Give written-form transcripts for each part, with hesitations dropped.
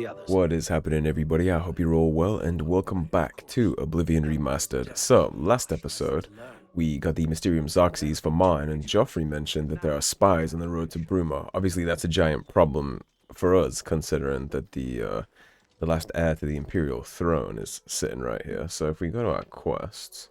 others. What is happening, everybody? I hope you're all well, and welcome back to Oblivion Remastered. So, last episode, we got the Mysterium Xerxes for mine, and Joffrey mentioned that there are spies on the road to Bruma. Obviously, that's a giant problem for us, considering that the last heir to the Imperial throne is sitting right here. So, if we go to our quests...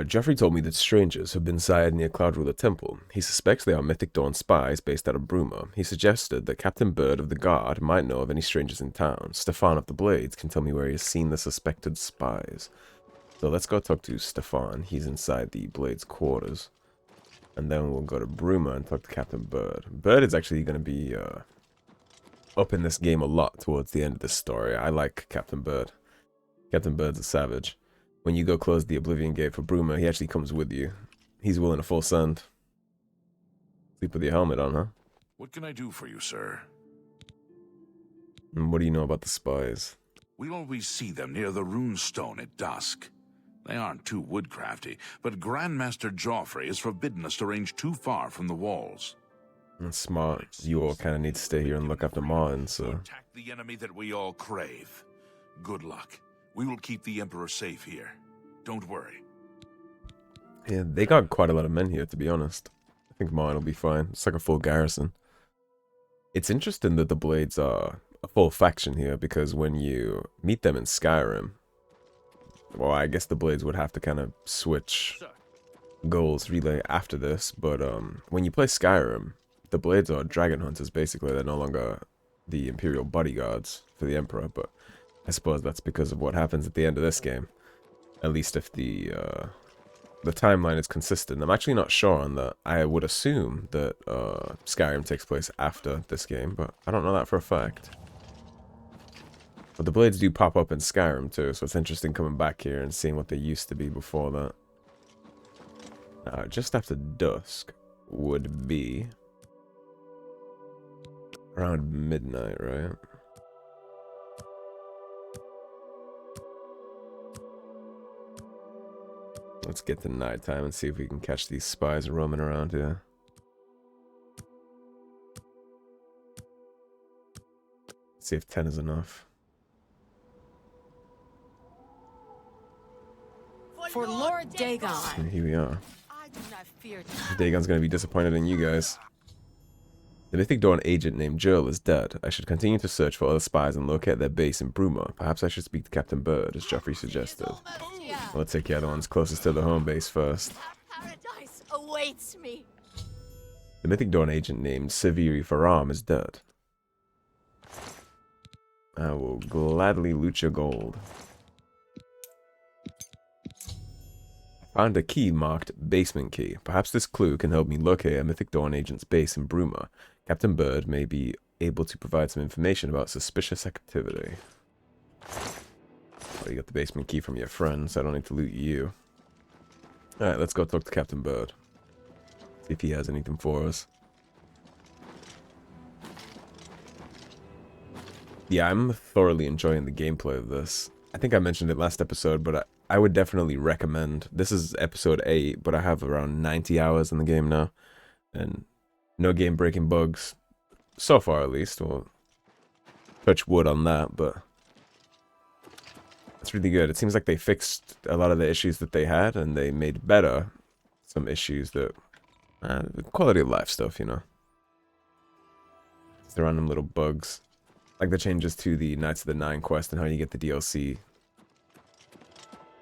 Geoffrey told me that strangers have been sighted near Cloud Ruler Temple. He suspects they are Mythic Dawn spies based out of Bruma. He suggested that Captain Bird of the Guard might know of any strangers in town. Stefan of the Blades can tell me where he has seen the suspected spies. So let's go talk to Stefan. He's inside the Blades quarters. And then we'll go to Bruma and talk to Captain Bird. Bird is actually going to be up in this game a lot towards the end of this story. I like Captain Bird. Captain Bird's a savage. When you go close the Oblivion Gate for Bruma, he actually comes with you. He's willing to full send. Sleep with your helmet on, huh? What can I do for you, sir? And what do you know about the spies? We always see them near the rune stone at dusk. They aren't too woodcrafty, but Grandmaster Joffrey has forbidden us to range too far from the walls. That's smart. You all kind of need to stay here and look after Martin, so... Attack the enemy that we all crave. Good luck. We will keep the Emperor safe here. Don't worry. Yeah, they got quite a lot of men here, to be honest. I think mine will be fine. It's like a full garrison. It's interesting that the Blades are a full faction here, because when you meet them in Skyrim... Well, I guess the Blades would have to kind of switch goals relay after this, but when you play Skyrim, the Blades are dragon hunters, basically. They're no longer the Imperial bodyguards for the Emperor, but... I suppose that's because of what happens at the end of this game. At least if the timeline is consistent. I'm actually not sure on that. I would assume that Skyrim takes place after this game, but I don't know that for a fact. But the Blades do pop up in Skyrim too, so it's interesting coming back here and seeing what they used to be before that. Just after dusk would be around midnight, right? Let's get to nighttime and see if we can catch these spies roaming around here. See if 10 is enough. For Lord Dagon. And here we are. I do not fear Dagon's gonna be disappointed in you guys. The Mythic Dawn agent named Jill is dead. I should continue to search for other spies and locate their base in Bruma. Perhaps I should speak to Captain Bird, as Geoffrey suggested. Well, let's take care of the ones closest to the home base first. Paradise awaits me. The Mythic Dawn agent named Severi Faram is dead. I will gladly loot your gold. I found a key marked Basement Key. Perhaps this clue can help me locate a Mythic Dawn agent's base in Bruma. Captain Bird may be able to provide some information about suspicious activity. Oh, you got the basement key from your friend, so I don't need to loot you. Alright, let's go talk to Captain Bird. See if he has anything for us. Yeah, I'm thoroughly enjoying the gameplay of this. I think I mentioned it last episode, but I would definitely recommend... This is episode 8, but I have around 90 hours in the game now. And no game-breaking bugs. So far, at least. Well, touch wood on that, but... It's really good. It seems like they fixed a lot of the issues that they had, and they made better some issues that... quality of life stuff, you know. It's the random little bugs. Like the changes to the Knights of the Nine quest and how you get the DLC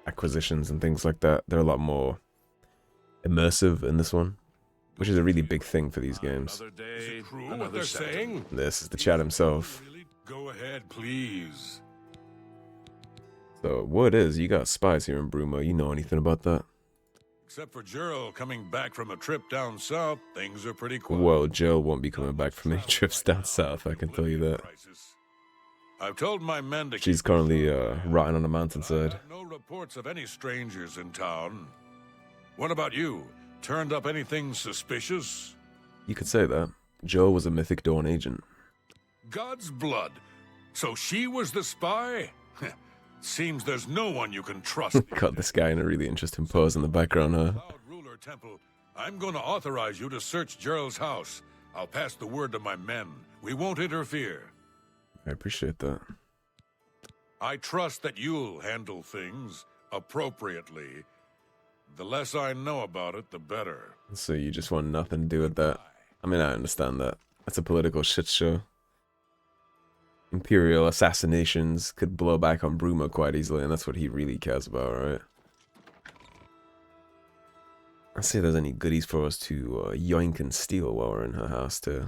acquisitions and things like that. They're a lot more immersive in this one, which is a really big thing for these games. Is it true What they're saying? This is the chat himself. Really? Go ahead, please. So, what is, you got spies here in Bruma. You know anything about that? Except for Gerald coming back from a trip down south, things are pretty quiet. Well, Jill won't be coming back from any trips down south, I can tell you that. I've told my men to She's keep currently close. rotting on the I mountainside. have no reports of any strangers in town. What about you? Turned up anything suspicious? You could say that. Jill was a Mythic Dawn agent. God's blood. So she was the spy? Seems there's no one you can trust. Got this guy in a really interesting pose in the background, huh? Cloud Ruler Temple, I'm going to authorize you to search Gerald's house. I'll pass the word to my men. We won't interfere. I appreciate that. I trust that you'll handle things appropriately. The less I know about it, the better. So you just want nothing to do with that? I mean, I understand that. That's a political shit show. Imperial assassinations could blow back on Bruma quite easily, and that's what he really cares about, right? Let's see if there's any goodies for us to yoink and steal while we're in her house, too.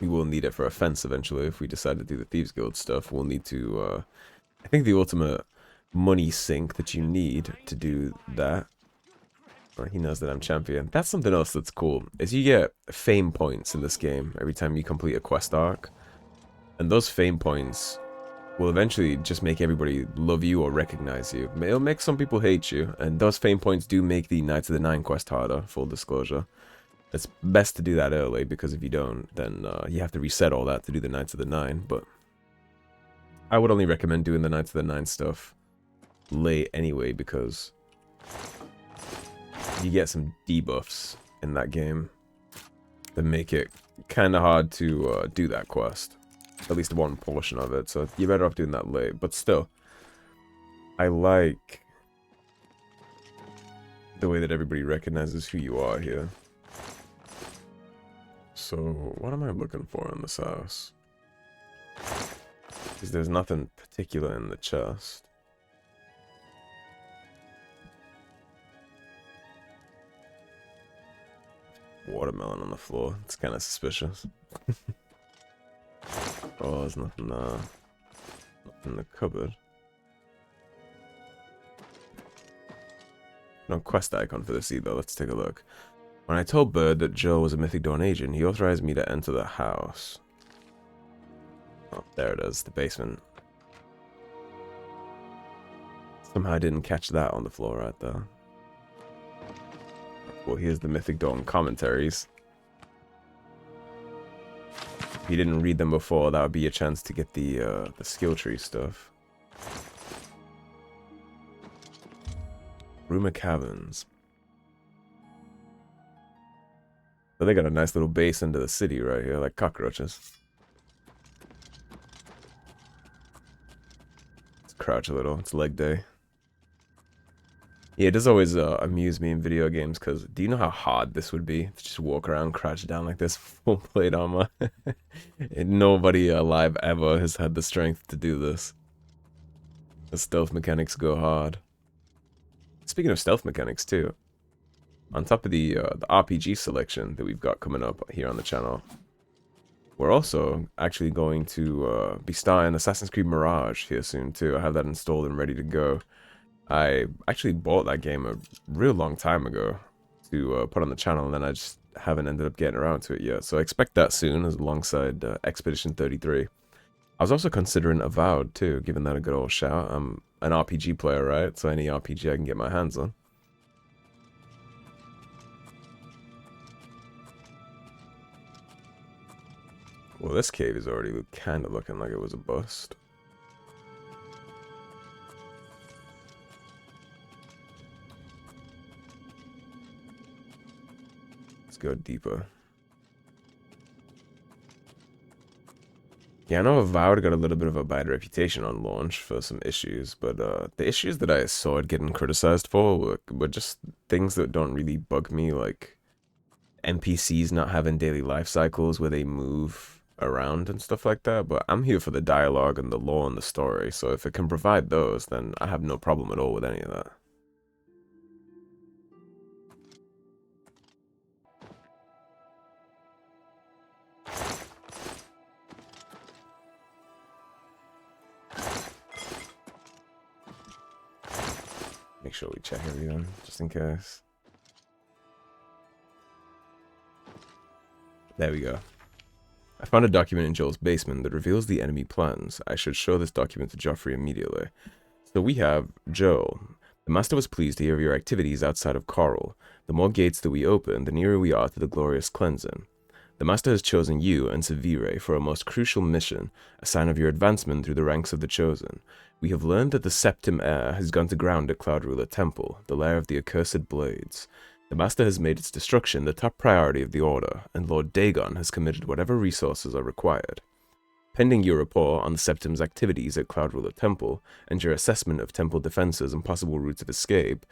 We will need it for offense eventually if we decide to do the Thieves Guild stuff. We'll need to, I think the ultimate money sink that you need to do that. Well, he knows that I'm champion. That's something else that's cool, is you get fame points in this game every time you complete a quest arc. And those fame points will eventually just make everybody love you or recognize you. It'll make some people hate you, and those fame points do make the Knights of the Nine quest harder, full disclosure. It's best to do that early, because if you don't, then you have to reset all that to do the Knights of the Nine, but I would only recommend doing the Knights of the Nine stuff late anyway, because you get some debuffs in that game that make it kind of hard to do that quest. At least one portion of it, so you're better off doing that late. But still, I like the way that everybody recognizes who you are here. So, what am I looking for in this house? Because there's nothing particular in the chest. Watermelon on the floor. It's kind of suspicious. Oh, there's nothing in the cupboard. No quest icon for this either. Let's take a look. When I told Bird that Joe was a Mythic Dawn agent, he authorized me to enter the house. Oh, there it is, the basement. Somehow I didn't catch that on the floor right there. Well, here's the Mythic Dawn commentaries. If you didn't read them before, that would be a chance to get the skill tree stuff. Bruma Caverns. So they got a nice little base into the city right here, like cockroaches. Let's crouch a little. It's leg day. Yeah, it does always amuse me in video games, because do you know how hard this would be to just walk around crouched down like this, full plate armor? And nobody alive ever has had the strength to do this. The stealth mechanics go hard. Speaking of stealth mechanics too, on top of the RPG selection that we've got coming up here on the channel, we're also actually going to be starting Assassin's Creed Mirage here soon too. I have that installed and ready to go. I actually bought that game a real long time ago to put on the channel, and then I just haven't ended up getting around to it yet. So I expect that soon, as alongside Expedition 33. I was also considering Avowed too, giving that a good old shout. I'm an RPG player, right? So any RPG I can get my hands on. Well, this cave is already kind of looking like it was a bust. Go deeper. Yeah, I know Avowed got a little bit of a bad reputation on launch for some issues, but the issues that I saw it getting criticized for were just things that don't really bug me, like NPCs not having daily life cycles where they move around and stuff like that. But I'm here for the dialogue and the lore and the story, so if it can provide those, then I have no problem at all with any of that. Make sure we check everything, just in case. There we go. I found a document in Joel's basement that reveals the enemy plans. I should show this document to Joffrey immediately. So we have Joel. The Master was pleased to hear of your activities outside of Coral. The more gates that we open, the nearer we are to the glorious cleansing. The Master has chosen you and Sevire for a most crucial mission, a sign of your advancement through the ranks of the Chosen. We have learned that the Septim heir has gone to ground at Cloud Ruler Temple, the lair of the accursed blades. The Master has made its destruction the top priority of the Order, and Lord Dagon has committed whatever resources are required. Pending your report on the Septim's activities at Cloud Ruler Temple and your assessment of temple defenses and possible routes of escape,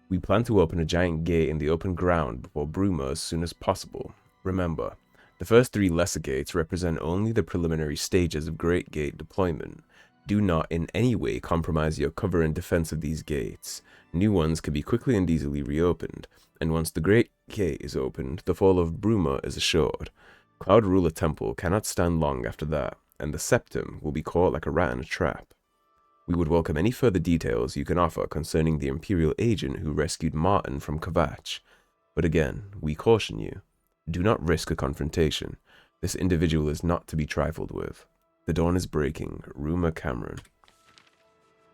we plan to open a giant gate in the open ground before Bruma as soon as possible. Remember, the first 3 lesser gates represent only the preliminary stages of Great Gate deployment. Do not in any way compromise your cover and defense of these gates. New ones can be quickly and easily reopened, and once the Great Gate is opened, the fall of Bruma is assured. Cloud Ruler Temple cannot stand long after that, and the Septim will be caught like a rat in a trap. We would welcome any further details you can offer concerning the Imperial agent who rescued Martin from Kvatch. But again, we caution you, do not risk a confrontation. This individual is not to be trifled with. The dawn is breaking. Rumor Cameron.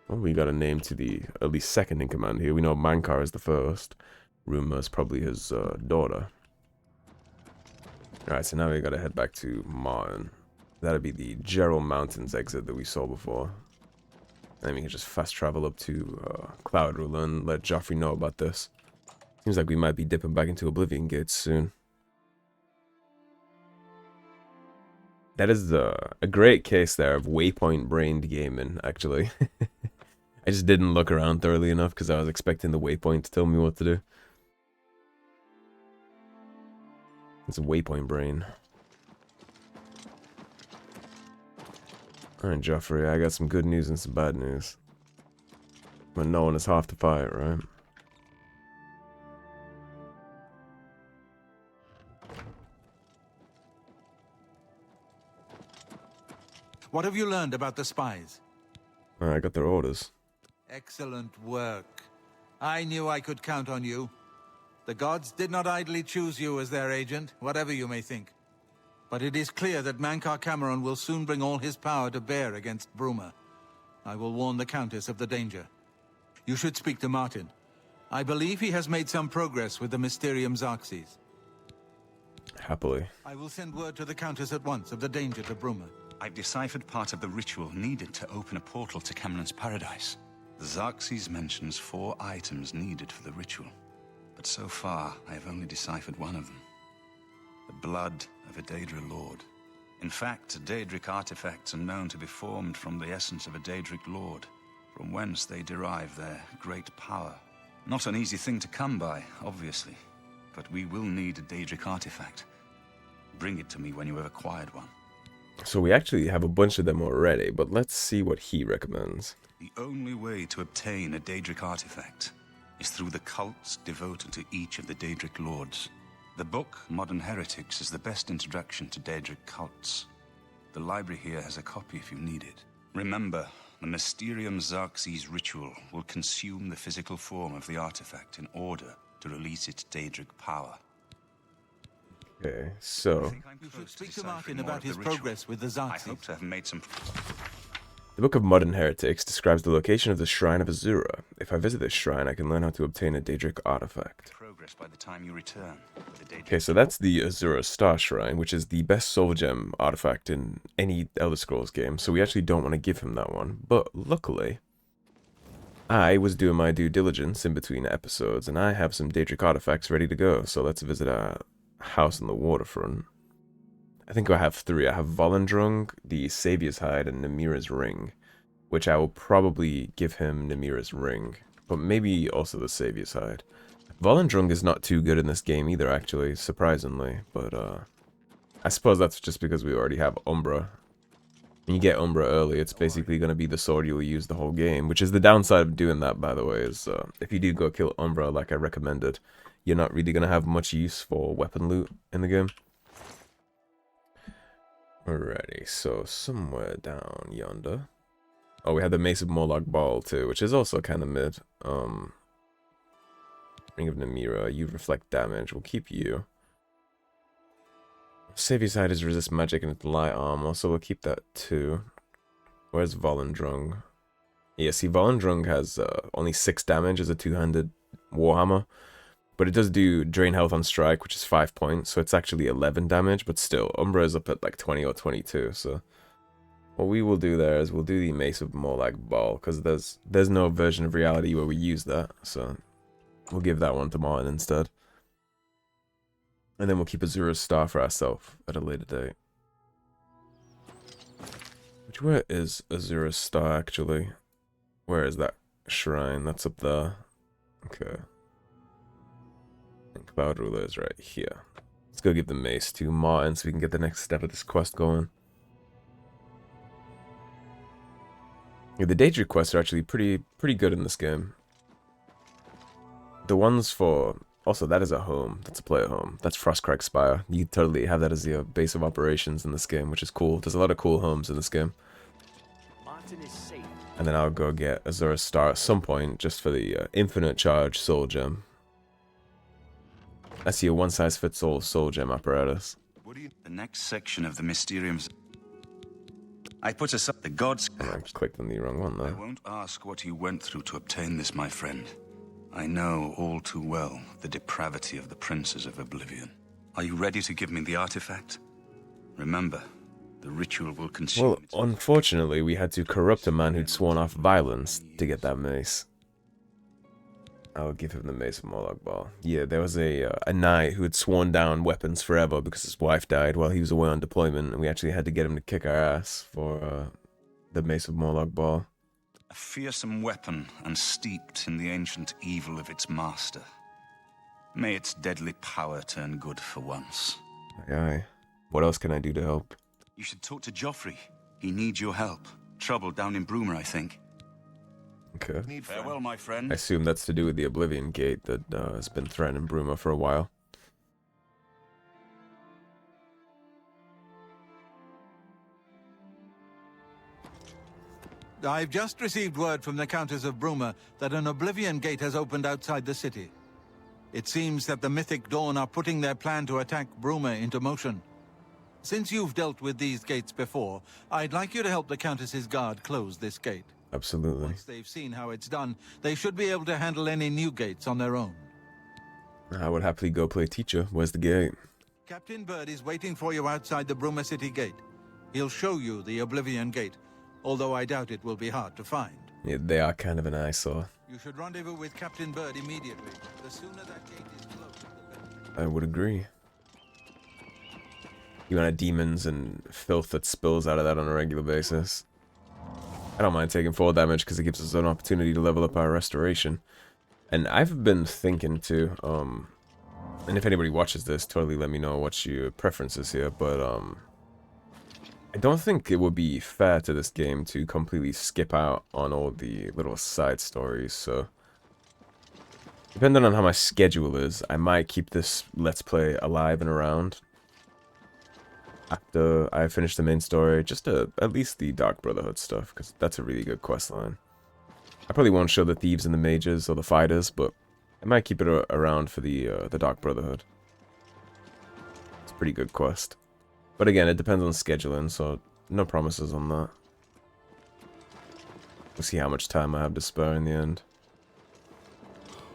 Well, we got a name to the at least second in command here. We know Mankar is the first. Rumor is probably his daughter. Alright, so now we gotta head back to Martin. That'll be the Gerald Mountains exit that we saw before. And then we can just fast travel up to Cloud Ruler and let Joffrey know about this. Seems like we might be dipping back into Oblivion Gates soon. That is a great case there of waypoint-brained gaming, actually. I just didn't look around thoroughly enough because I was expecting the waypoint to tell me what to do. It's a waypoint brain. Alright, Joffrey, I got some good news and some bad news. But no one is half the fight, right? What have you learned about the spies? I got their orders. Excellent work. I knew I could count on you. The gods did not idly choose you as their agent, whatever you may think. But it is clear that Mankar Cameron will soon bring all his power to bear against Bruma. I will warn the Countess of the danger. You should speak to Martin. I believe he has made some progress with the Mysterium Xerxes. Happily. I will send word to the Countess at once of the danger to Bruma. I've deciphered part of the ritual needed to open a portal to Cameron's paradise. The Xerxes mentions 4 items needed for the ritual. But so far, I have only deciphered one of them. The blood of a Daedric lord. In fact, Daedric artifacts are known to be formed from the essence of a Daedric lord, from whence they derive their great power. Not an easy thing to come by, obviously, but we will need a Daedric artifact. Bring it to me when you have acquired one. So we actually have a bunch of them already, but let's see what he recommends. The only way to obtain a Daedric artifact is through the cults devoted to each of the Daedric lords. The book, Modern Heretics, is the best introduction to Daedric cults. The library here has a copy if you need it. Remember, the Mysterium Xerxes ritual will consume the physical form of the artifact in order to release its Daedric power. Okay, so You should speak to Martin about his progress with the I Xerxes. hope to have made some... the Book of Modern Heretics describes the location of the Shrine of Azura. If I visit this shrine, I can learn how to obtain a Daedric artifact. progress by the time you return. With the Daedric Okay, so that's the Azura Star Shrine, which is the best Soul Gem artifact in any Elder Scrolls game, so we actually don't want to give him that one. But luckily, I was doing my due diligence in between episodes, and I have some Daedric artifacts ready to go, so let's visit our house on the waterfront. I think I have 3. I have Volendrung, the Savior's Hide, and Namira's Ring, which I will probably give him Namira's Ring, but maybe also the Savior's Hide. Volendrung is not too good in this game either, actually, surprisingly, but I suppose that's just because we already have Umbra. When you get Umbra early, it's basically going to be the sword you'll use the whole game, which is the downside of doing that, by the way, is if you do go kill Umbra like I recommended, you're not really going to have much use for weapon loot in the game. Alrighty, so somewhere down yonder. Oh, we had the Mace of Morlock Ball too, which is also kind of mid. Ring of Namira, you reflect damage, we'll keep you. Savior's Hide is resist magic and it's light armor, so we'll keep that too. Where's Volendrung? Yeah, see, Volendrung has only 6 damage as a 2-handed warhammer. But it does do drain health on strike, which is 5 points, so it's actually 11 damage, but still, Umbra is up at like 20 or 22, so... What we will do there is we'll do the Mace of Morlock Ball, because there's no version of reality where we use that, so... We'll give that one to Martin instead. And then we'll keep Azura's Star for ourselves at a later date. Which where is Azura's Star, actually? Where is that shrine? That's up there. Okay. And Cloud Ruler is right here. Let's go give the mace to Martin so we can get the next step of this quest going. Yeah, the Daedric quests are actually pretty good in this game. The ones for... Also, that is a home. That's a player home. That's Frostcrag Spire. You totally have that as your base of operations in this game, which is cool. There's a lot of cool homes in this game. And then I'll go get Azura's Star at some point, just for the infinite charge soul gem. That's your one-size-fits-all soul gem apparatus. The next section of the Mysteriums. I put us up the gods. I clicked on the wrong one, I though. won't ask what you went through to obtain this, my friend. I know all too well the depravity of the princes of Oblivion. Are you ready to give me the artifact? Remember, the ritual will consume. Well, unfortunately, we had to corrupt a man who'd sworn off violence to get that mace. I'll give him the mace of Morlock Ball. Yeah, there was a knight who had sworn down weapons forever because his wife died while he was away on deployment, and we actually had to get him to kick our ass for the mace of Morlock Ball. A fearsome weapon and steeped in the ancient evil of its master. May its deadly power turn good for once. Aye, aye. What else can I do to help? You should talk to Joffrey. He needs your help. Trouble down in Bruma, I think. Okay. Farewell, my friend. I assume that's to do with the Oblivion Gate that has been threatening Bruma for a while. I've just received word from the Countess of Bruma that an Oblivion Gate has opened outside the city. It seems that the Mythic Dawn are putting their plan to attack Bruma into motion. Since you've dealt with these gates before, I'd like you to help the Countess's guard close this gate. Absolutely. Once they've seen how it's done, they should be able to handle any new gates on their own. I would happily go play teacher. Where's the gate? Captain Bird is waiting for you outside the Bruma City gate. He'll show you the Oblivion Gate, although I doubt it will be hard to find. Yeah, they are kind of an eyesore. You should rendezvous with Captain Bird immediately. The sooner that gate is closed, the better. I would agree. You want demons and filth that spills out of that on a regular basis. I don't mind taking 4 damage because it gives us an opportunity to level up our restoration. And I've been thinking too, and if anybody watches this, totally let me know what your preference is here, but I don't think it would be fair to this game to completely skip out on all the little side stories, so depending on how my schedule is, I might keep this Let's Play alive and around after I finish the main story, just to, at least the Dark Brotherhood stuff, because that's a really good quest line. I probably won't show the thieves and the mages or the fighters, but I might keep it around for the Dark Brotherhood. It's a pretty good quest. But again, it depends on scheduling, so no promises on that. We'll see how much time I have to spare in the end.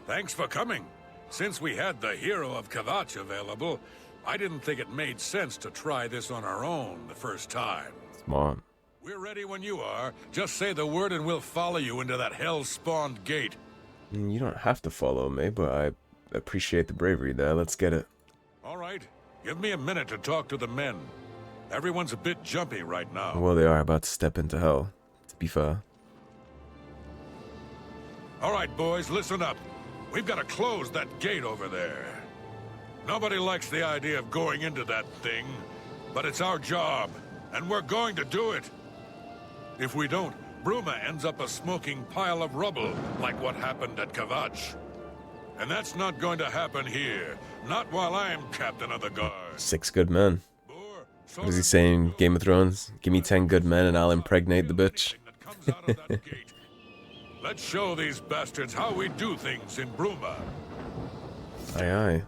Thanks for coming. Since we had the hero of Kvatch available, I didn't think it made sense to try this on our own the first time. Smart. We're ready when you are. Just say the word and we'll follow you into that hell-spawned gate. You don't have to follow me, but I appreciate the bravery there. Let's get it. All right. Give me a minute to talk to the men. Everyone's a bit jumpy right now. Well, they are about to step into hell, to be fair. All right, boys, listen up. We've got to close that gate over there. Nobody likes the idea of going into that thing, but it's our job, and we're going to do it. If we don't, Bruma ends up a smoking pile of rubble, like what happened at Kvatch. And that's not going to happen here. Not while I'm captain of the guard. 6 good men. What is he saying, Game of Thrones? Give me 10 good men and I'll impregnate the bitch. Let's show these bastards how we do things in Bruma. Aye, aye.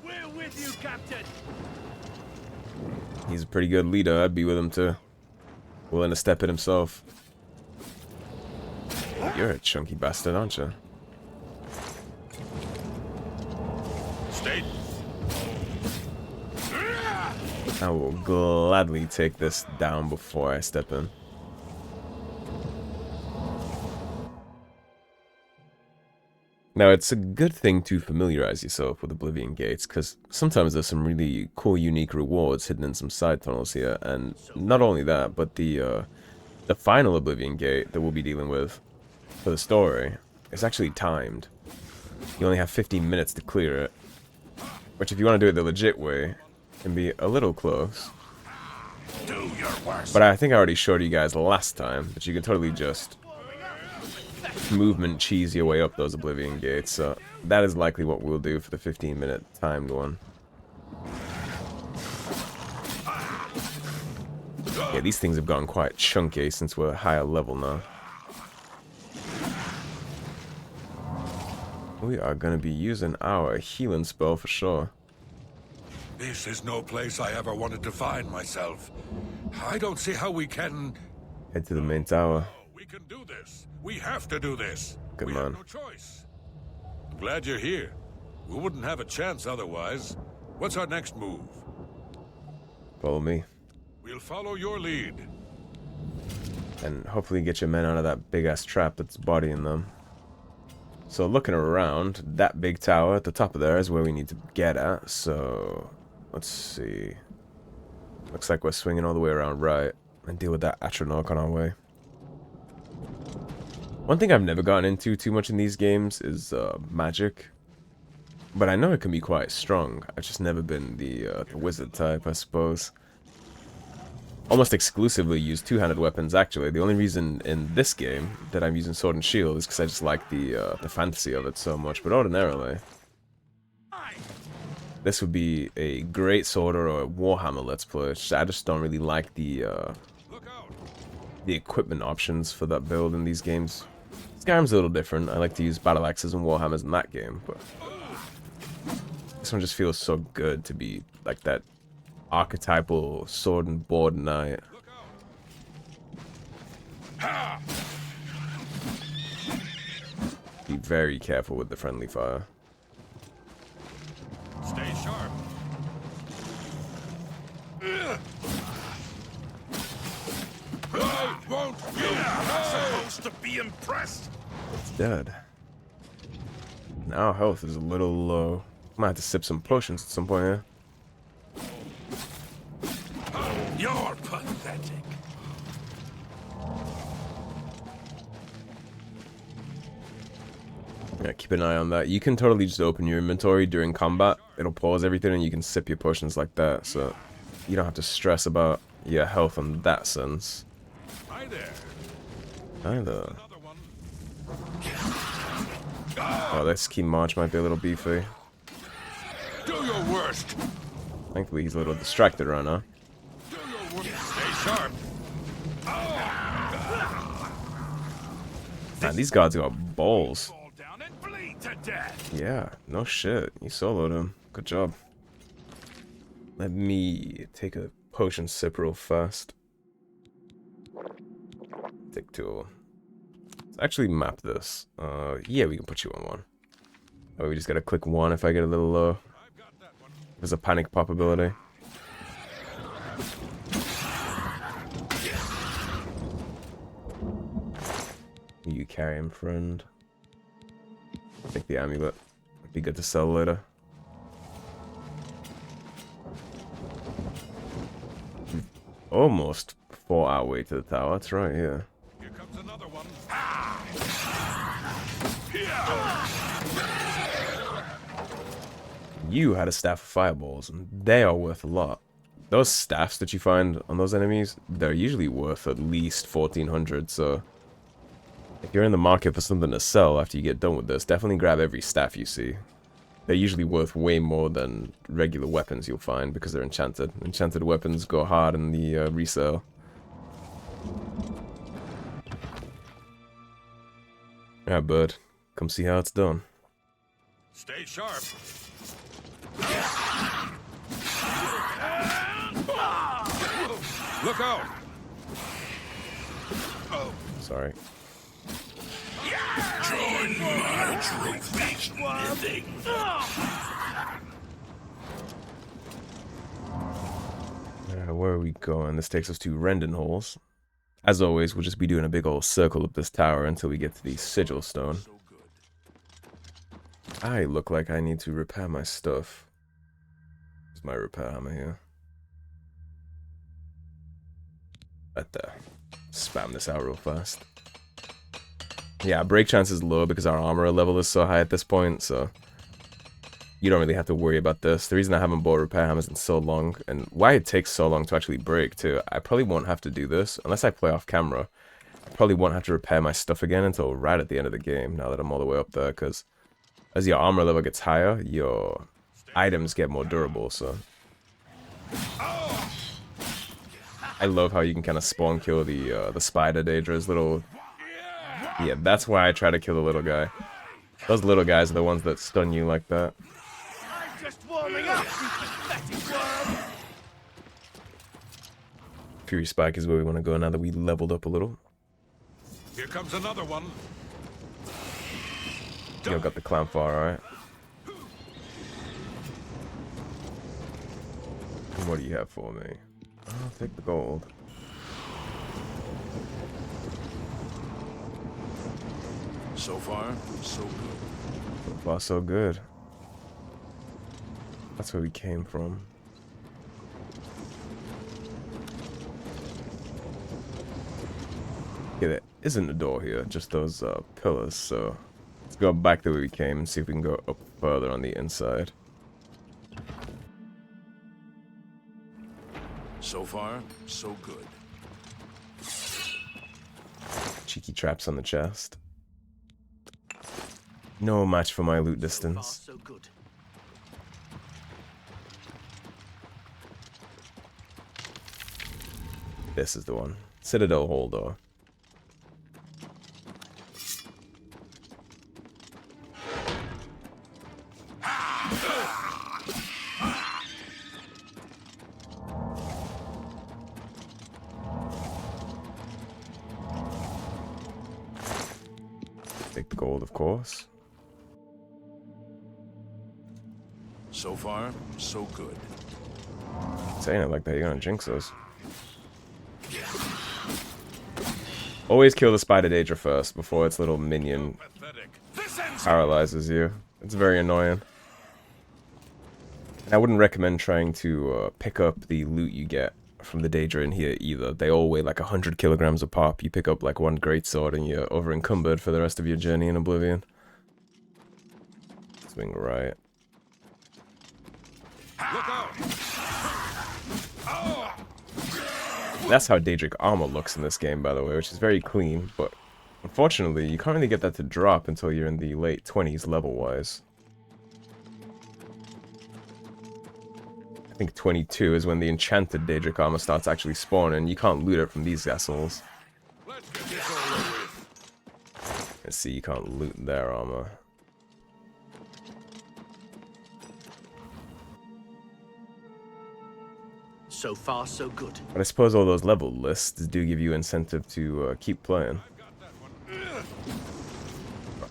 We're with you, Captain. He's a pretty good leader. I'd be with him too. Willing to step it himself. You're a chunky bastard, aren't you? Stay. I will gladly take this down before I step in. Now, it's a good thing to familiarize yourself with Oblivion Gates, because sometimes there's some really cool, unique rewards hidden in some side tunnels here, and not only that, but the final Oblivion Gate that we'll be dealing with for the story is actually timed. You only have 15 minutes to clear it, which if you want to do it the legit way, can be a little close. Do your worst. But I think I already showed you guys last time that you can totally just movement cheese your way up those Oblivion Gates, so that is likely what we'll do for the 15-minute timed one. Yeah, these things have gotten quite chunky since we're higher level now. We are going to be using our healing spell for sure. This is no place I ever wanted to find myself. I don't see how we can... Head to the main tower. We can do this. We have to do this. Good we man. have no choice. I'm glad you're here. We wouldn't have a chance otherwise. What's our next move? Follow me. We'll follow your lead. And hopefully get your men out of that big-ass trap that's bodying them. So looking around, that big tower at the top of there is where we need to get at, so... Let's see... Looks like we're swinging all the way around right, and deal with that Atronach on our way. One thing I've never gotten into too much in these games is magic. But I know it can be quite strong. I've just never been the wizard type, I suppose. Almost exclusively use two-handed weapons, actually. The only reason in this game that I'm using sword and shield is because I just like the fantasy of it so much. But ordinarily, this would be a great sword or a Warhammer Let's Play. I just don't really like the equipment options for that build in these games. Skyrim's a little different. I like to use battle axes and warhammers in that game, but this one just feels so good to be like that archetypal sword and board knight. Be very careful with the friendly fire. Stay sharp. I won't. You're not supposed to be impressed. It's dead. Now health is a little low. Might have to sip some potions at some point here. You're pathetic. Yeah, keep an eye on that. You can totally just open your inventory during combat. It'll pause everything and you can sip your potions like that. So you don't have to stress about your health in that sense. Hi there. Hi there. Another one. Oh, this key march might be a little beefy. Do your worst. Thankfully he's a little distracted right now. Do your worst. Stay sharp. Man, these gods got balls. Fall down and bleed to death. Yeah, no shit. You soloed him. Good job. Let me take a potion sip real fast. Take two. Let's actually map this. Yeah, we can put you on one. Oh, we just gotta click one if I get a little low. I've got that one. There's a panic pop ability. You carry him, friend. Take the amulet. It'd be good to sell later. Almost 4 hour way to the tower. That's right, yeah. Here comes another one. You had a staff of fireballs, and they are worth a lot. Those staffs that you find on those enemies, they're usually worth at least 1400, so if you're in the market for something to sell after you get done with this, definitely grab every staff you see. They're usually worth way more than regular weapons you'll find because they're enchanted. Enchanted weapons go hard in the resale. Alright, bud. Come see how it's done. Stay sharp. Look out. Sorry. Join my trophies knitting. Where are we going? This takes us to Rendon Halls. As always, we'll just be doing a big old circle up this tower until we get to the Sigil Stone. I look like I need to repair my stuff. Where's my repair hammer here? Right there. Spam this out real fast. Yeah, break chance is low because our armor level is so high at this point, so you don't really have to worry about this. The reason I haven't bought repair hammers in so long, and why it takes so long to actually break too, I probably won't have to do this, unless I play off camera. I probably won't have to repair my stuff again until right at the end of the game, now that I'm all the way up there, because as your armor level gets higher, your items get more durable, so... I love how you can kind of spawn kill the spider Daedra's little... Yeah, that's why I try to kill the little guy. Those little guys are the ones that stun you like that. I'm just warming up, you pathetic worm. Fury Spike is where we want to go now that we leveled up a little. Here comes another one. Yo, got the clown far, alright. And what do you have for me? I'll take the gold. So far, so good. So far, so good. That's where we came from. Yeah, there isn't a door here, just those pillars, so let's go back the way we came and see if we can go up further on the inside. So far, so good. Cheeky traps on the chest. No match for my loot distance. So good. This is the one. Citadel hole door. Take the gold, of course. So far, so good. Saying it like that, you're gonna jinx us. Always kill the spider Daedra first before its little minion paralyzes you. It's very annoying. And I wouldn't recommend trying to pick up the loot you get from the Daedra in here either. They all weigh like 100 kilograms a pop. You pick up like one greatsword and you're over encumbered for the rest of your journey in Oblivion. Swing right. Look out! Oh! That's how Daedric armor looks in this game, by the way, which is very clean, but unfortunately, you can't really get that to drop until you're in the late 20s level-wise. I think 22 is when the enchanted Daedric armor starts actually spawning. You can't loot it from these assholes. Let's get this over with. Let's see, you can't loot their armor. So far, so good. But I suppose all those level lists do give you incentive to keep playing.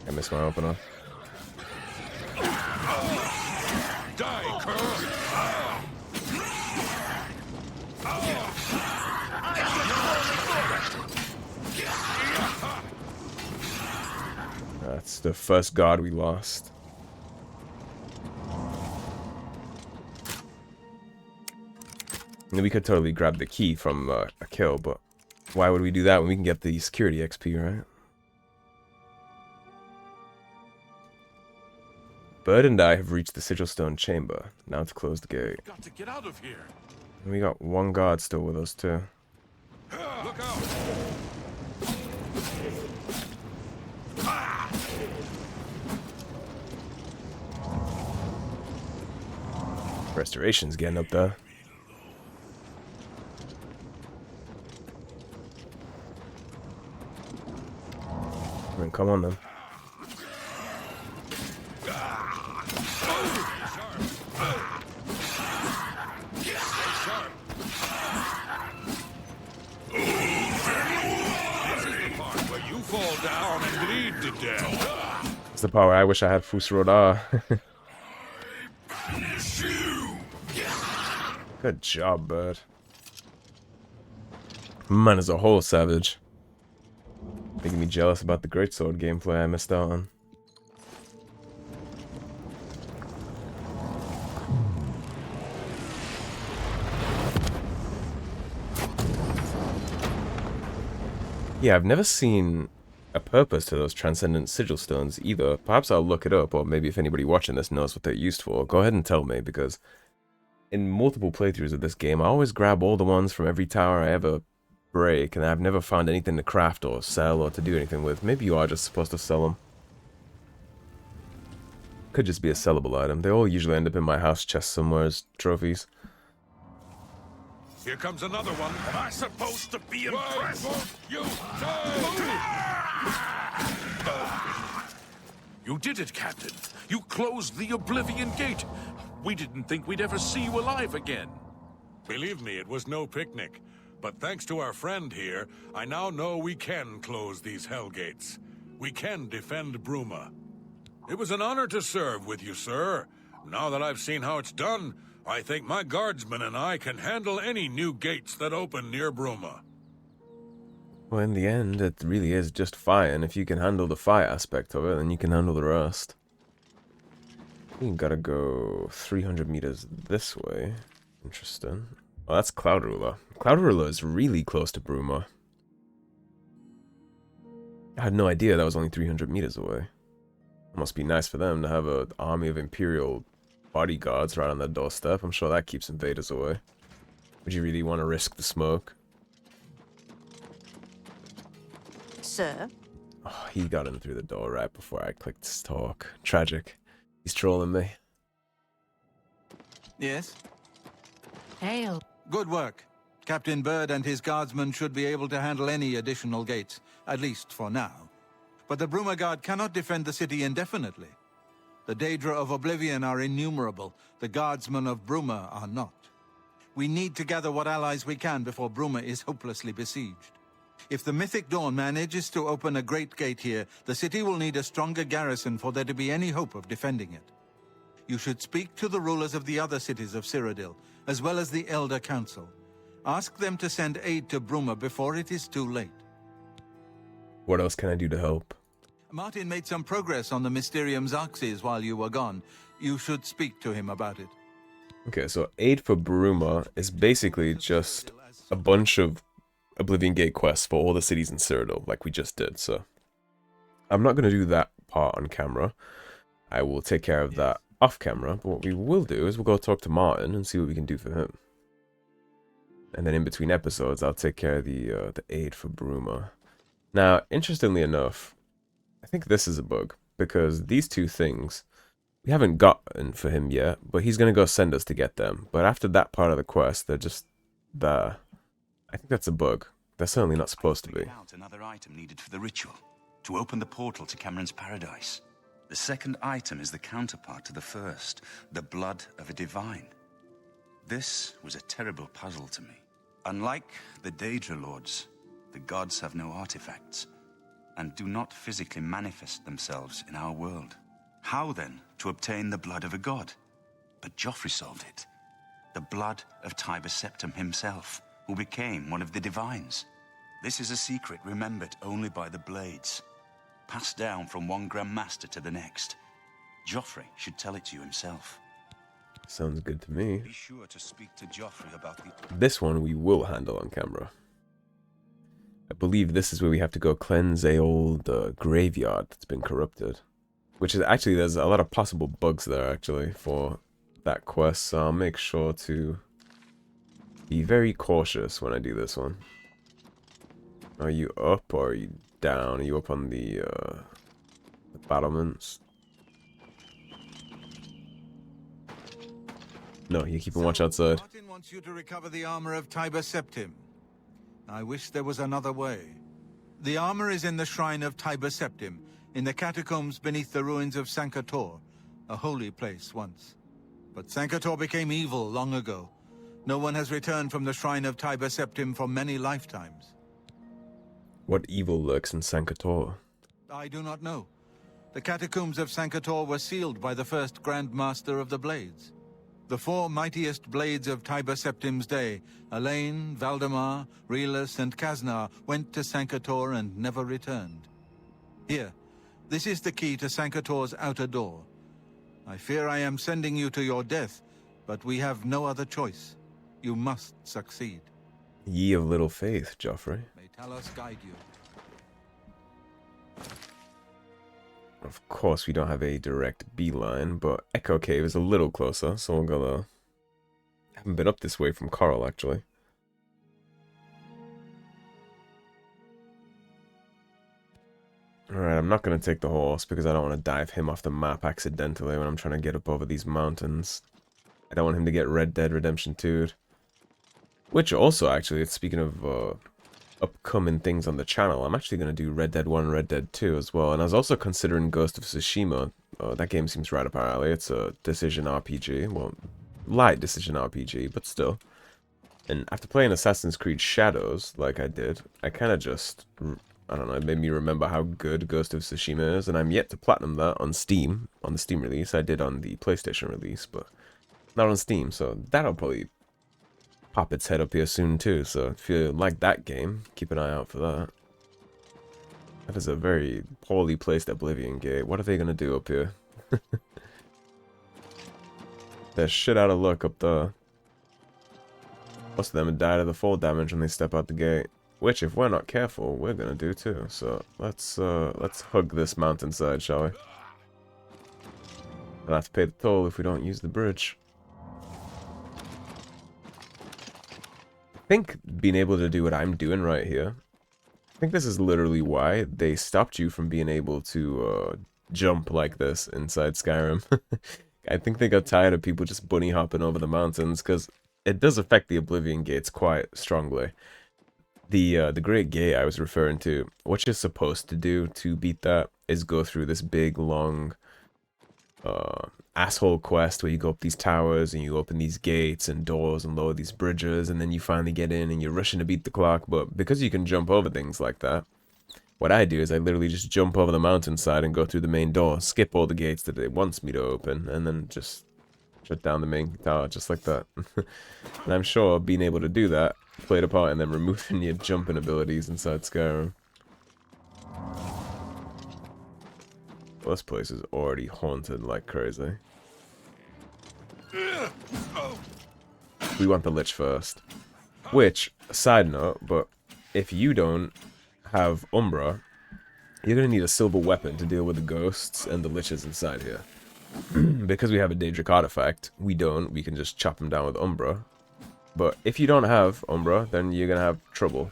I missed my opener. Die, cur! That's the first god we lost. And we could totally grab the key from a kill, but why would we do that when we can get the security XP, right? Bird and I have reached the Sigilstone Chamber. Now to close the gate. Got to get out of here. And we got one guard still with us, too. Look out! Restoration's getting up there. I mean, come on, then. Where you fall down and bleed to death. It's the power I wish I had Fusroda. Good job, Bird. Man is a whole savage. Making me jealous about the greatsword gameplay I missed out on. Yeah, I've never seen a purpose to those transcendent sigil stones either. Perhaps I'll look it up, or maybe if anybody watching this knows what they're used for, go ahead and tell me, because in multiple playthroughs of this game, I always grab all the ones from every tower I ever break, and I've never found anything to craft or sell or to do anything with. Maybe you are just supposed to sell them. Could just be a sellable item. They all usually end up in my house chest somewhere as trophies. Here comes another one. Am I supposed to be Why impressed? won't you die? You did it, Captain. You closed the Oblivion Gate. We didn't think we'd ever see you alive again. Believe me, it was no picnic. But thanks to our friend here, I now know we can close these hell gates. We can defend Bruma. It was an honor to serve with you, sir. Now that I've seen how it's done, I think my guardsmen and I can handle any new gates that open near Bruma. Well, in the end, it really is just fire, and if you can handle the fire aspect of it, then you can handle the rest. You gotta go 300 meters this way. Interesting. Well, that's Cloud Ruler. Cloud Ruler is really close to Bruma. I had no idea that was only 300 meters away. Must be nice for them to have an army of Imperial bodyguards right on their doorstep. I'm sure that keeps invaders away. Would you really want to risk the smoke? Sir? Oh, he got in through the door right before I clicked talk. Tragic. He's trolling me. Yes? Hail. Good work. Captain Bird and his guardsmen should be able to handle any additional gates, at least for now. But the Bruma Guard cannot defend the city indefinitely. The Daedra of Oblivion are innumerable. The guardsmen of Bruma are not. We need to gather what allies we can before Bruma is hopelessly besieged. If the Mythic Dawn manages to open a great gate here, the city will need a stronger garrison for there to be any hope of defending it. You should speak to the rulers of the other cities of Cyrodiil, as well as the Elder Council. Ask them to send aid to Bruma before it is too late. What else can I do to help? Martin made some progress on the Mysterium Xarxes while you were gone. You should speak to him about it. Okay, so aid for Bruma is basically just a bunch of Oblivion Gate quests for all the cities in Cyrodiil, like we just did, so I'm not going to do that part on camera. I will take care of that off camera, but what we will do is we'll go talk to Martin and see what we can do for him. And then in between episodes, I'll take care of the aid for Bruma. Now, interestingly enough, I think this is a bug, because these two things, we haven't gotten for him yet, but he's going to go send us to get them. But after that part of the quest, they're just there. I think that's a bug. They're certainly not supposed to be. Out another item needed for the ritual, to open the portal to Cameron's paradise. The second item is the counterpart to the first, the blood of a divine. This was a terrible puzzle to me. Unlike the Daedra Lords, the gods have no artifacts, and do not physically manifest themselves in our world. How then to obtain the blood of a god? But Joffrey solved it. The blood of Tiber Septim himself, who became one of the divines. This is a secret remembered only by the Blades, passed down from one Grand Master to the next. Joffrey should tell it to you himself. Sounds good to me. Be sure to speak to Joffrey about the... This one we will handle on camera. I believe this is where we have to go cleanse a old graveyard that's been corrupted. Which is actually, there's a lot of possible bugs there actually for that quest, so I'll make sure to be very cautious when I do this one. Are you up or are you down? Are you up on the battlements? No, you keep a watch outside. Martin wants you to recover the armor of Tiber Septim. I wish there was another way. The armor is in the shrine of Tiber Septim, in the catacombs beneath the ruins of Sancre, a holy place once. But Sancre became evil long ago. No one has returned from the shrine of Tiber Septim for many lifetimes. What evil lurks in Sancre? I do not know. The catacombs of Sancre were sealed by the first Grand Master of the Blades. The four mightiest blades of Tiber Septim's day, Elaine, Valdemar, Relus, and Kaznar, went to Sancre and never returned. Here, this is the key to Sancre's outer door. I fear I am sending you to your death, but we have no other choice. You must succeed. Ye of little faith, Joffrey. May Talos guide you. Of course, we don't have a direct beeline, but Echo Cave is a little closer, so we'll go. Haven't been up this way from Carl, actually. Alright, I'm not going to take the horse because I don't want to dive him off the map accidentally when I'm trying to get up over these mountains. I don't want him to get Red Dead Redemption 2'd. Which also, actually, speaking of upcoming things on the channel, I'm actually going to do Red Dead 1 and Red Dead 2 as well. And I was also considering Ghost of Tsushima. That game seems right up our alley. It's a decision RPG. Well, light decision RPG, but still. And after playing Assassin's Creed Shadows, like I did, I kind of just... I don't know, it made me remember how good Ghost of Tsushima is, and I'm yet to platinum that on Steam, on the Steam release. I did on the PlayStation release, but not on Steam, so that'll probably pop its head up here soon too, so if you like that game, keep an eye out for that. That is a very poorly placed Oblivion gate. What are they gonna do up here? They're shit out of luck up there. Most of them have died of the fall damage when they step out the gate. Which, if we're not careful, we're gonna do too. So let's hug this mountainside, shall we? We'll have to pay the toll if we don't use the bridge. I think being able to do what I'm doing right here, I think this is literally why they stopped you from being able to jump like this inside Skyrim. I think they got tired of people just bunny hopping over the mountains, because it does affect the Oblivion gates quite strongly. The Great Gate I was referring to, what you're supposed to do to beat that is go through this big, long, asshole quest where you go up these towers and you open these gates and doors and lower these bridges, and then you finally get in and you're rushing to beat the clock. But because you can jump over things like that, what I do is I literally just jump over the mountainside and go through the main door, skip all the gates that it wants me to open, and then just shut down the main tower just like that. And I'm sure being able to do that played a part in them removing your jumping abilities inside Skyrim. Well, this place is already haunted like crazy. We want the Lich first. Which, side note, but if you don't have Umbra, you're going to need a silver weapon to deal with the ghosts and the Liches inside here. Because we have a Daedric artifact, we can just chop them down with Umbra. But if you don't have Umbra, then you're going to have trouble.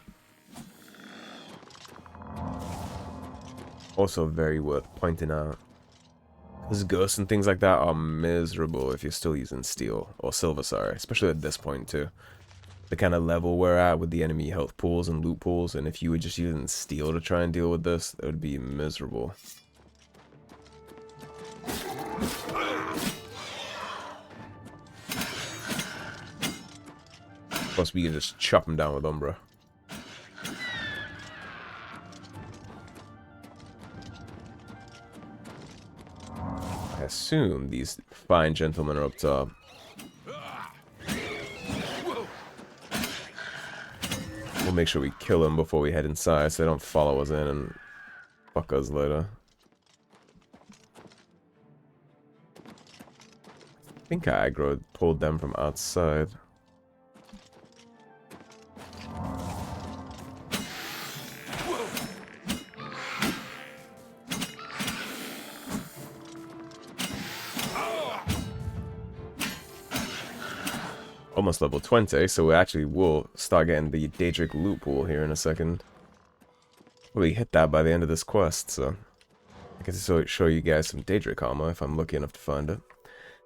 Also very worth pointing out, because ghosts and things like that are miserable if you're still using steel, or silver, sorry, especially at this point too. The kind of level we're at with the enemy health pools and loot pools, and if you were just using steel to try and deal with this, it would be miserable. Plus we can just chop them down with Umbra. I assume these fine gentlemen are up top. We'll make sure we kill them before we head inside so they don't follow us in and fuck us later. I think I aggroed, pulled them from outside. Almost level 20, so we actually will start getting the Daedric loot pool here in a second. We hit that by the end of this quest, so I can show you guys some Daedric armor if I'm lucky enough to find it.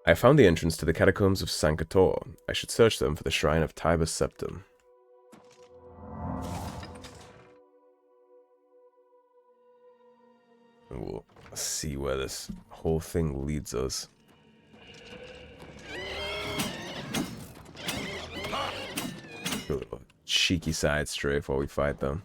I found the entrance to the catacombs of Sancre. I should search them for the shrine of Tiber Septim. And we'll see where this whole thing leads us. A little cheeky side strafe while we fight them.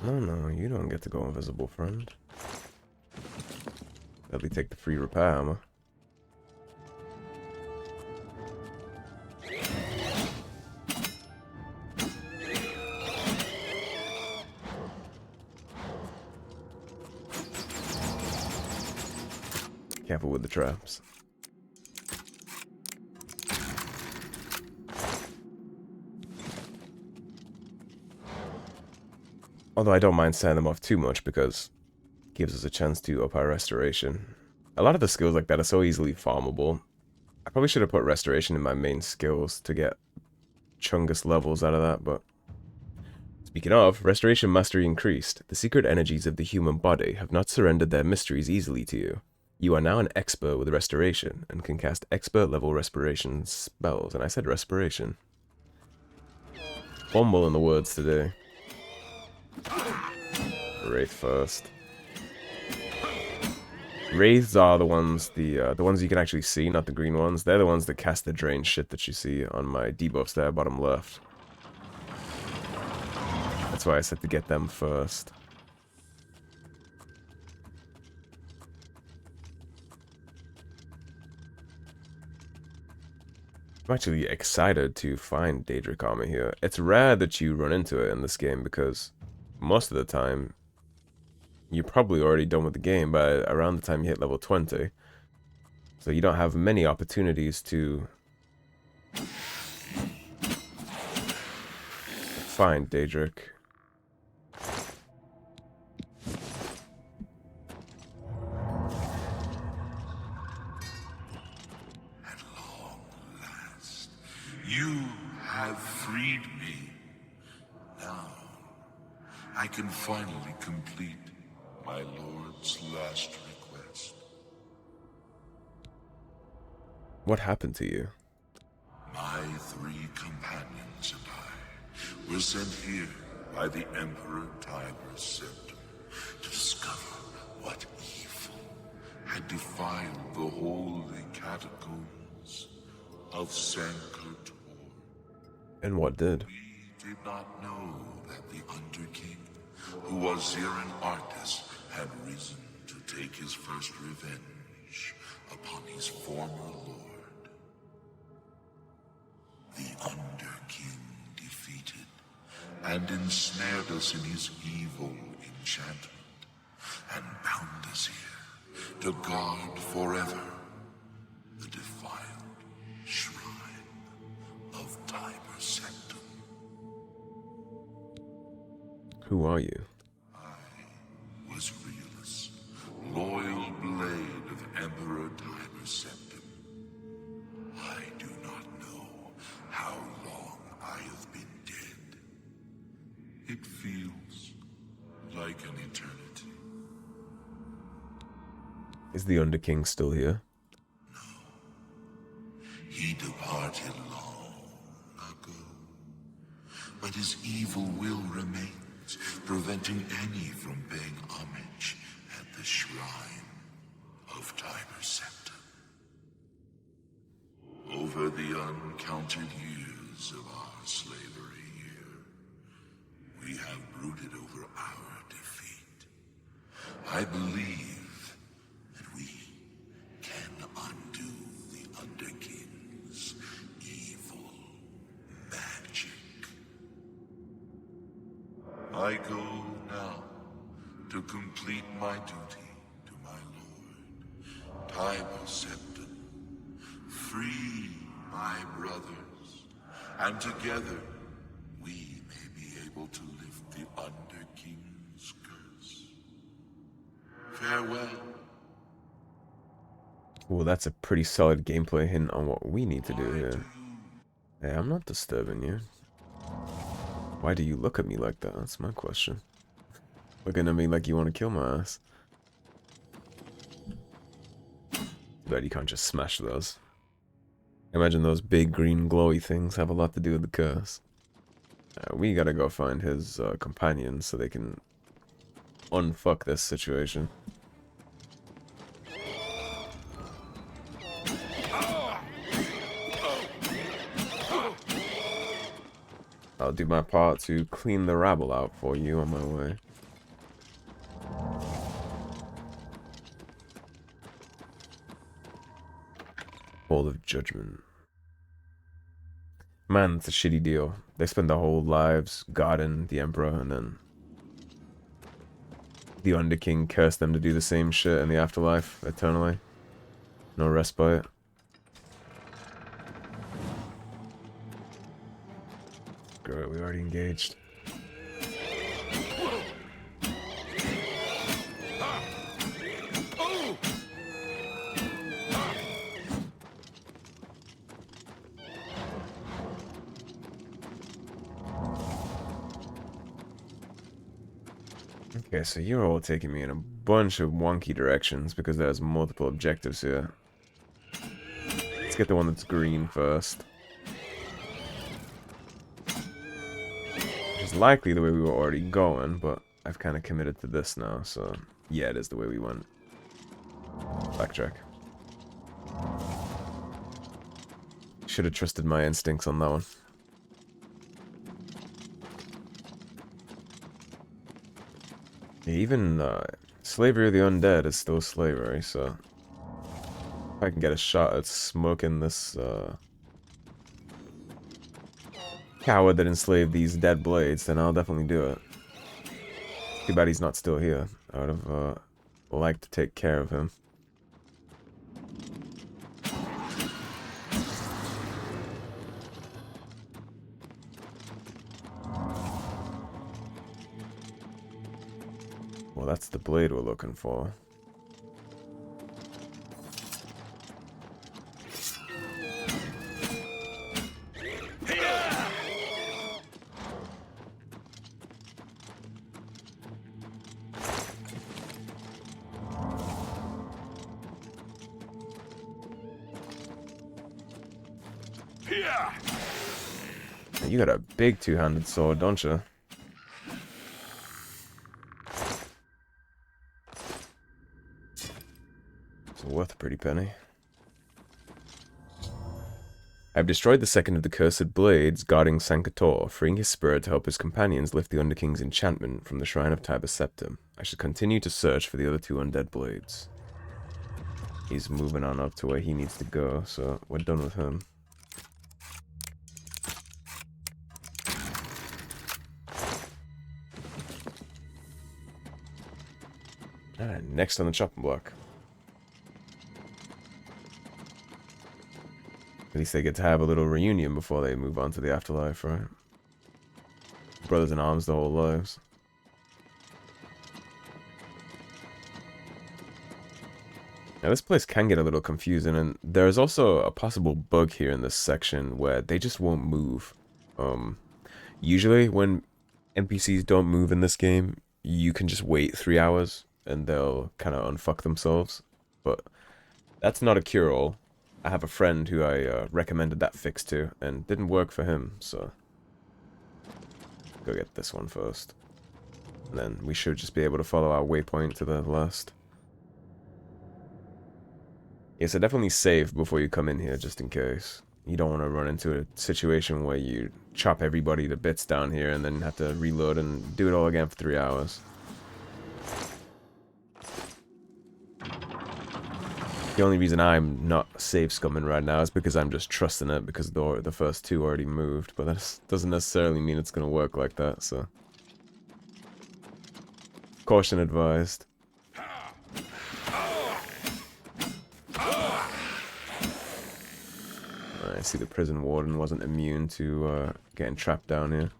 No, you don't get to go invisible, friend. Let me take the free repair armor. Careful with the traps. Although I don't mind setting them off too much because it gives us a chance to up our restoration. A lot of the skills like that are so easily farmable. I probably should have put restoration in my main skills to get chungus levels out of that, but... Speaking of, restoration mastery increased. The secret energies of the human body have not surrendered their mysteries easily to you. You are now an expert with restoration, and can cast expert-level respiration spells. And I said respiration. Fumble in the words today. Wraith first. Wraiths are the ones the ones you can actually see, not the green ones. They're the ones that cast the drain shit that you see on my debuffs there, bottom left. That's why I said to get them first. I'm actually excited to find Daedric armor here. It's rare that you run into it in this game because most of the time you're probably already done with the game by around the time you hit level 20. So you don't have many opportunities to find Daedric. At long last, you have freed me. Now, I can finally complete my lord's last request. What happened to you? My 3 companions and I were sent here by the Emperor Tiber Septim to discover what evil had defiled the holy catacombs of Sancre. And what did? We did not know that the Underking, who was here an artist, had risen to take his first revenge upon his former lord. The Underking defeated and ensnared us in his evil enchantment and bound us here to guard forever the defiled shrine of Tiber Septim. Who are you? Was Realus, loyal blade of Emperor Tiber Septim. I do not know how long I have been dead. It feels like an eternity. Is the Underking still here? He departed long ago, but his evil will remains, preventing any from paying homage at the shrine of Tiber Septim. Over the uncounted years of our slavery here, we have brooded over our defeat. I believe that we can undo the Underking's evil magic. I go now to complete my duty to my lord, Tiber Septim. Free my brothers, and together we may be able to lift the Underking's curse. Farewell. Well, that's a pretty solid gameplay hint on what we need to do here. Hey, I'm not disturbing you. Why do you look at me like that? That's my question. Looking at me like you want to kill my ass. But you can't just smash those. I imagine those big green glowy things have a lot to do with the curse. We gotta go find his companions so they can unfuck this situation. I'll do my part to clean the rabble out for you on my way. Hall of Judgment. Man, it's a shitty deal. They spend their whole lives guarding the Emperor, and then the Underking cursed them to do the same shit in the afterlife, eternally. No respite. Great, we already engaged. Okay, so you're all taking me in a bunch of wonky directions because there's multiple objectives here. Let's get the one that's green first. Which is likely the way we were already going, but I've kind of committed to this now, so yeah, it is the way we went. Backtrack. Should have trusted my instincts on that one. Even slavery of the undead is still slavery, so if I can get a shot at smoking this coward that enslaved these dead blades, then I'll definitely do it. Too bad he's not still here. I would have liked to take care of him. Well, that's the blade we're looking for. You got a big two-handed sword, don't you? It's worth a pretty penny. I've destroyed the second of the cursed blades guarding Sancre, freeing his spirit to help his companions lift the Underking's enchantment from the shrine of Tiber Septim. I should continue to search for the other two undead blades. He's moving on up to where he needs to go, so we're done with him. Alright, next on the chopping block. At least they get to have a little reunion before they move on to the afterlife, right? Brothers in arms their whole lives. Now this place can get a little confusing, and there's also a possible bug here in this section where they just won't move. Usually when NPCs don't move in this game, you can just wait 3 hours and they'll kind of unfuck themselves. But that's not a cure-all. I have a friend who I recommended that fix to, and didn't work for him, so... Go get this one first. And then we should just be able to follow our waypoint to the last. Yeah, so definitely save before you come in here, just in case. You don't want to run into a situation where you chop everybody to bits down here and then have to reload and do it all again for 3 hours. The only reason I'm not save scumming right now is because I'm just trusting it because the first two already moved, but that doesn't necessarily mean it's going to work like that, so... Caution advised. I see the prison warden wasn't immune to getting trapped down here.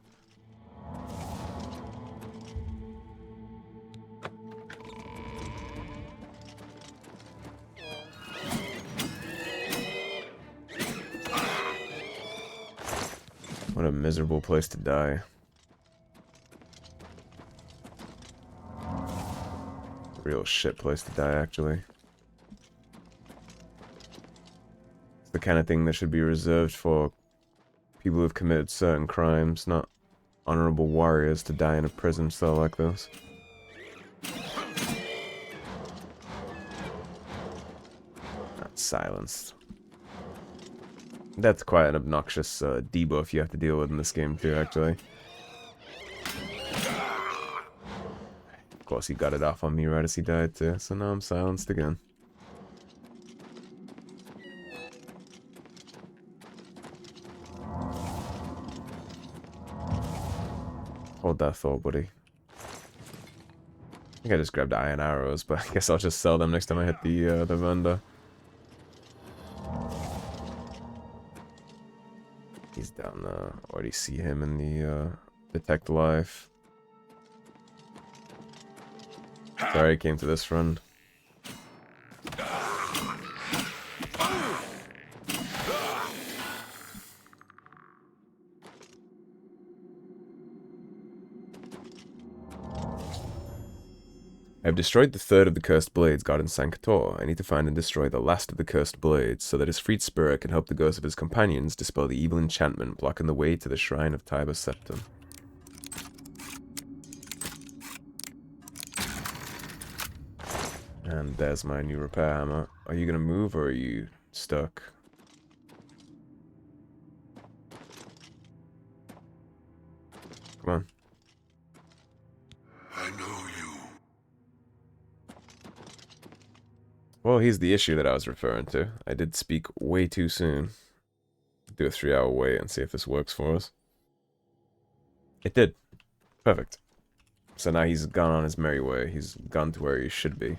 What a miserable place to die. Real shit place to die, actually. It's the kind of thing that should be reserved for people who've committed certain crimes, not honorable warriors to die in a prison cell like this. Not silenced. That's quite an obnoxious debuff you have to deal with in this game too, actually. Of course he got it off on me right as he died too, so now I'm silenced again. Hold that thought, buddy. I think I just grabbed iron arrows, but I guess I'll just sell them next time I hit the vendor. He's down there. Already see him in the detect life. Sorry, I came to this run. I've destroyed the third of the cursed blades guarding Sancre. I need to find and destroy the last of the cursed blades, so that his freed spirit can help the ghosts of his companions dispel the evil enchantment blocking the way to the shrine of Tiber Septim. And there's my new repair hammer. Are you gonna move or are you stuck? Come on. I know you. Well, here's the issue that I was referring to. I did speak way too soon. Do a 3-hour wait and see if this works for us. It did. Perfect. So now he's gone on his merry way. He's gone to where he should be.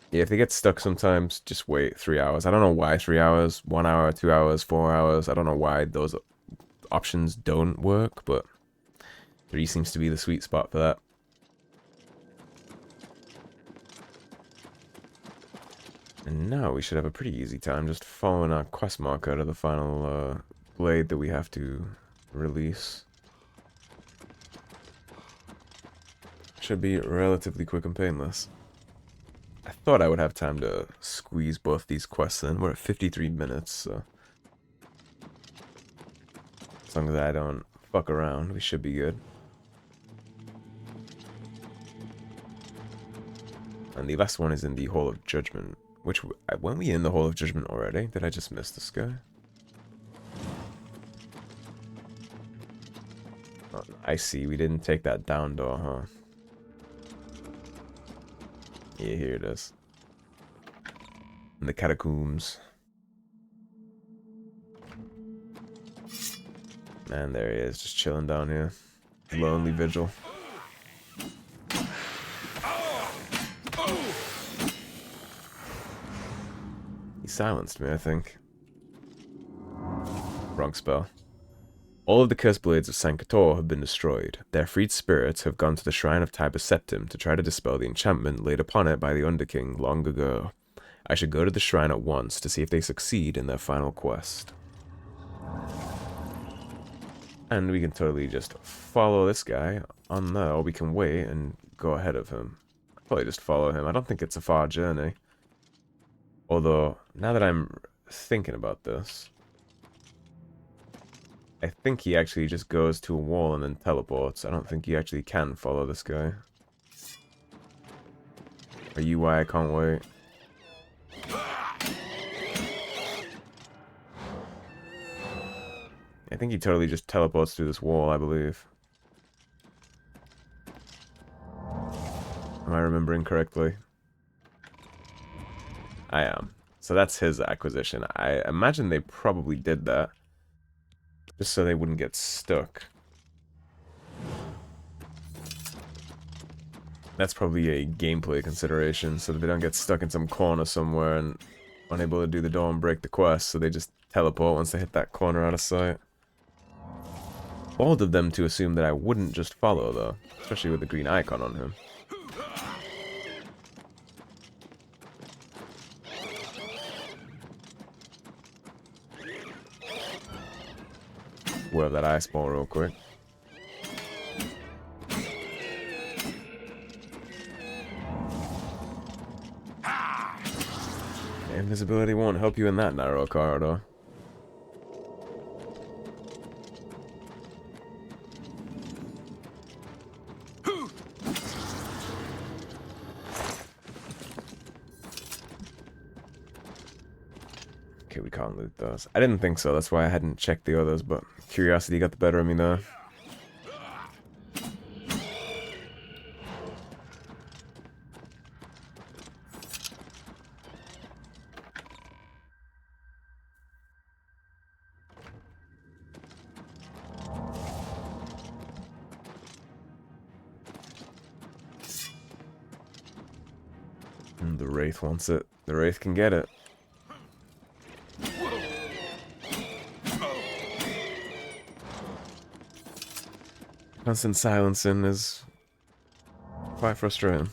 Yeah, if they get stuck sometimes, just wait 3 hours. I don't know why 3 hours, 1 hour, 2 hours, 4 hours. I don't know why those options don't work, but 3 seems to be the sweet spot for that. And now we should have a pretty easy time just following our quest marker to the final blade that we have to release. Should be relatively quick and painless. I thought I would have time to squeeze both these quests in. We're at 53 minutes, so as long as I don't fuck around, we should be good. And the last one is in the Hall of Judgment. Which, weren't we in the Hall of Judgment already? Did I just miss this guy? Oh, I see, we didn't take that down door, huh? Yeah, here it is. In the catacombs. Man, there he is, just chilling down here. Lonely vigil. He silenced me, I think. Wrong spell. All of the cursed blades of Sancre have been destroyed. Their freed spirits have gone to the shrine of Tiber Septim to try to dispel the enchantment laid upon it by the Underking long ago. I should go to the shrine at once to see if they succeed in their final quest. And we can totally just follow this guy on there, or we can wait and go ahead of him. I'll probably just follow him. I don't think it's a far journey. Although, now that I'm thinking about this, I think he actually just goes to a wall and then teleports. I don't think you actually can follow this guy. Are you why I can't wait? I think he totally just teleports through this wall, I believe. Am I remembering correctly? I am. So that's his acquisition. I imagine they probably did that just so they wouldn't get stuck. That's probably a gameplay consideration, so that they don't get stuck in some corner somewhere and unable to do the door and break the quest, so they just teleport once they hit that corner out of sight. Bold of them to assume that I wouldn't just follow, though, especially with the green icon on him. We'll have that ice ball real quick. Invisibility won't help you in that narrow corridor. Okay, we can't loot those. I didn't think so, that's why I hadn't checked the others, but curiosity got the better of me there. And the Wraith wants it. The Wraith can get it. Constant silencing is quite frustrating.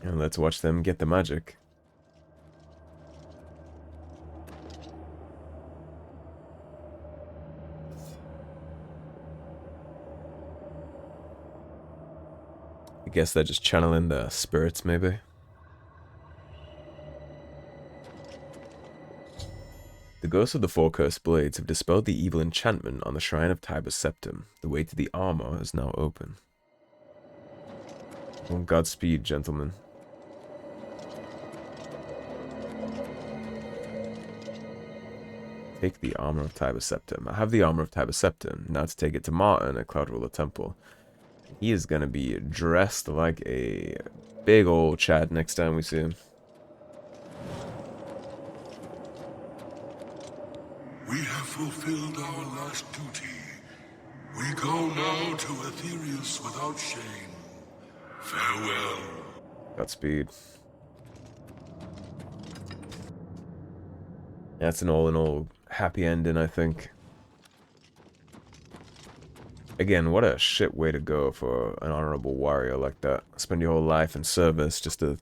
And let's watch them get the magic. I guess they're just channeling the spirits, maybe. The ghosts of the four cursed blades have dispelled the evil enchantment on the shrine of Tiber's Septim. The way to the armor is now open. Well, Godspeed, gentlemen. Take the armor of Tiber Septim. I have the armor of Tiber Septim. Now to take it to Martin at Cloud Ruler Temple. He is gonna be dressed like a big old Chad next time we see him. We have fulfilled our last duty. We go now to Aetherius without shame. Farewell. Godspeed. That's an all-in-all happy ending, I think. Again, what a shit way to go for an honorable warrior like that. Spend your whole life in service just to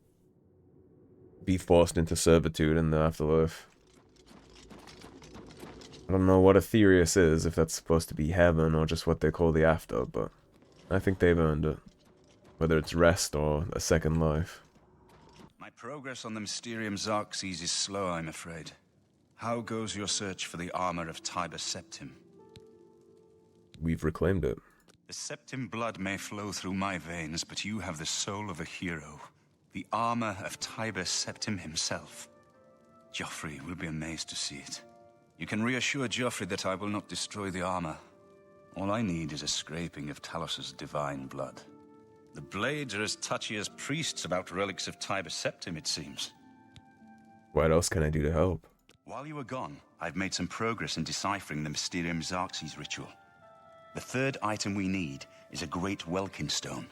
be forced into servitude in the afterlife. I don't know what Aetherius is, if that's supposed to be heaven or just what they call the after, but I think they've earned it. Whether it's rest or a second life. My progress on the Mysterium Xarxes is slow, I'm afraid. How goes your search for the armor of Tiber Septim? We've reclaimed it. The Septim blood may flow through my veins, but you have the soul of a hero. The armor of Tiber Septim himself. Joffrey will be amazed to see it. You can reassure Joffrey that I will not destroy the armor. All I need is a scraping of Talos's divine blood. The blades are as touchy as priests about relics of Tiber Septim, it seems. What else can I do to help? While you were gone, I've made some progress in deciphering the Mysterium Xarxes ritual. The third item we need is a great Welkin stone.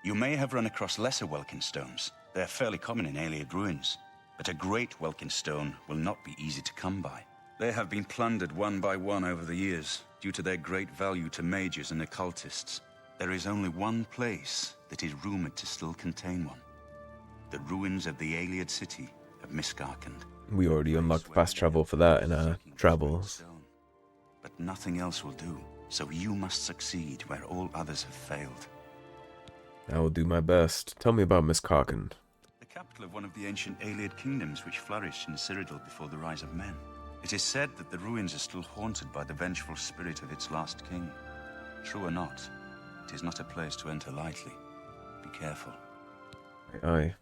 You may have run across lesser Welkin stones. They're fairly common in Ayleid ruins. But a great Welkin stone will not be easy to come by. They have been plundered one by one over the years, due to their great value to mages and occultists. There is only one place that is rumored to still contain one. The ruins of the Ayleid city of Miskarkand. We already unlocked fast travel for that in our travels. But nothing else will do, so you must succeed where all others have failed. I will do my best. Tell me about Miskarkand. The capital of one of the ancient Ayleid kingdoms which flourished in Cyrodiil before the rise of men. It is said that the ruins are still haunted by the vengeful spirit of its last king. True or not, it is not a place to enter lightly. Be careful. Aye.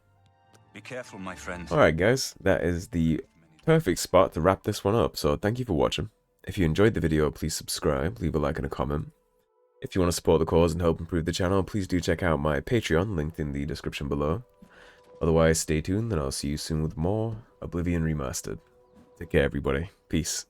Be careful, my friend. Alright guys, that is the perfect spot to wrap this one up, so thank you for watching. If you enjoyed the video, please subscribe, leave a like and a comment. If you want to support the cause and help improve the channel, please do check out my Patreon, linked in the description below. Otherwise, stay tuned and I'll see you soon with more Oblivion Remastered. Take care everybody. Peace.